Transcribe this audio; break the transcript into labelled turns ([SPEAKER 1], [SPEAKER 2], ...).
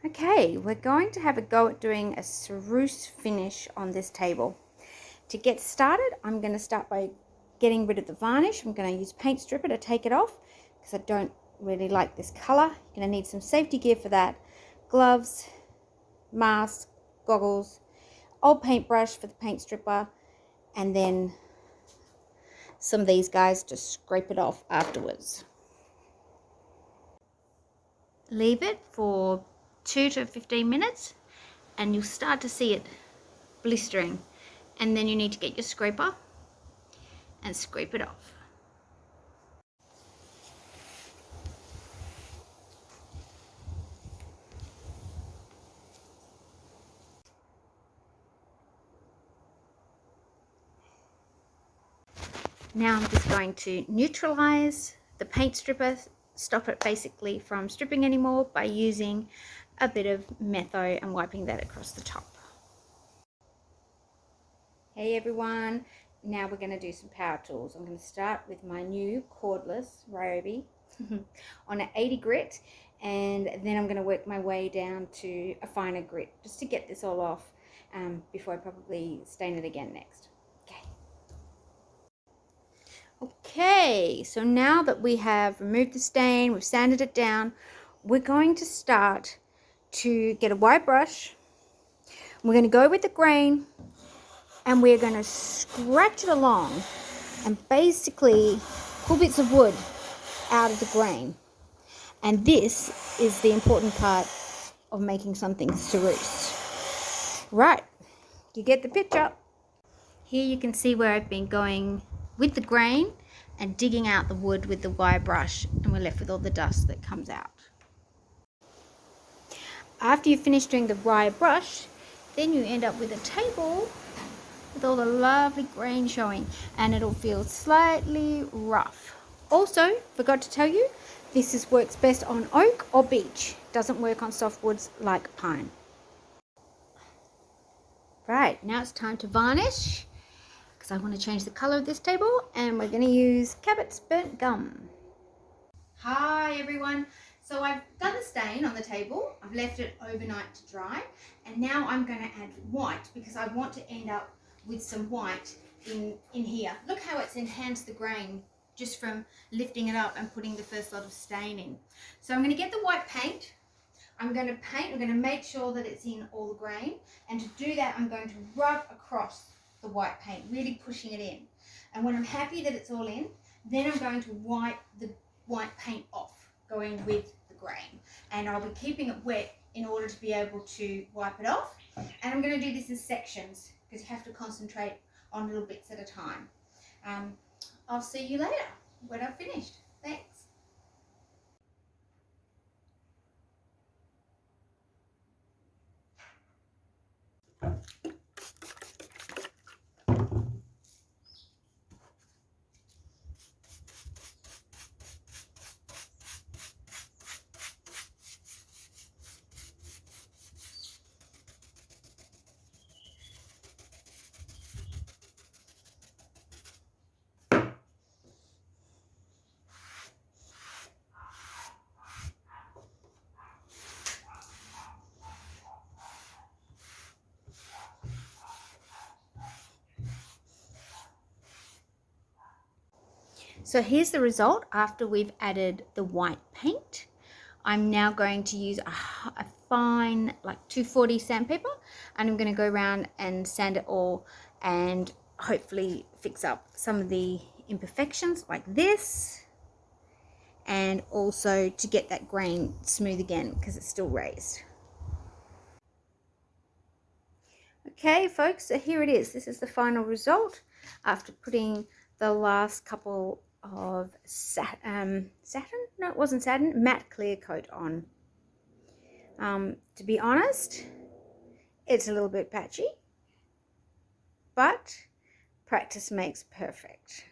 [SPEAKER 1] Okay, we're going to have a go at doing a ceruse finish on this table. To get started, I'm going to start by getting rid of the varnish. I'm going to use paint stripper to take it off because I don't really like this color. You're going to need some safety gear for that. Gloves, mask, goggles, old paintbrush for the paint stripper, and then some of these guys to scrape it off afterwards. Leave it for 2 to 15 minutes and you'll start to see it blistering, and then you need to get your scraper and scrape it off. Now I'm just going to neutralize the paint stripper, stop it basically from stripping anymore by using a bit of metho and wiping that across the top. Hey everyone, now we're going to do some power tools. I'm going to start with my new cordless Ryobi on an 80 grit, and then I'm going to work my way down to a finer grit just to get this all off before I probably stain it again next. Okay, so now that we have removed the stain, we've sanded it down, we're going to start to get a wide brush. We're going to go with the grain and we're going to scratch it along and basically pull bits of wood out of the grain. And this is the important part of making something ceruse. Right, you get the picture. Here you can see where I've been going with the grain and digging out the wood with the wire brush, and we're left with all the dust that comes out. After you finish doing the wire brush, then you end up with a table with all the lovely grain showing, and it'll feel slightly rough. Also, forgot to tell you, this works best on oak or beech. Doesn't work on softwoods like pine. Right, now it's time to varnish, because I want to change the color of this table, and we're going to use Cabot's burnt gum. Hi everyone, so I've done the stain on the table, I've left it overnight to dry, and now I'm going to add white because I want to end up with some white in here. Look how it's enhanced the grain just from lifting it up and putting the first lot of stain in. So I'm going to get the white paint. I'm going to make sure that it's in all the grain, and to do that I'm going to rub across the white paint, really pushing it in. And when I'm happy that it's all in, then I'm going to wipe the white paint off, going with the grain. And I'll be keeping it wet in order to be able to wipe it off. And I'm going to do this in sections because you have to concentrate on little bits at a time. I'll see you later when I've finished. Thanks. So here's the result after we've added the white paint. I'm now going to use a fine, like 240 sandpaper, and I'm going to go around and sand it all and hopefully fix up some of the imperfections like this, and also to get that grain smooth again because it's still raised. Okay folks, so here it is. This is the final result after putting the last couple of satin, no it wasn't satin, matte clear coat on. To be honest, it's a little bit patchy, but practice makes perfect.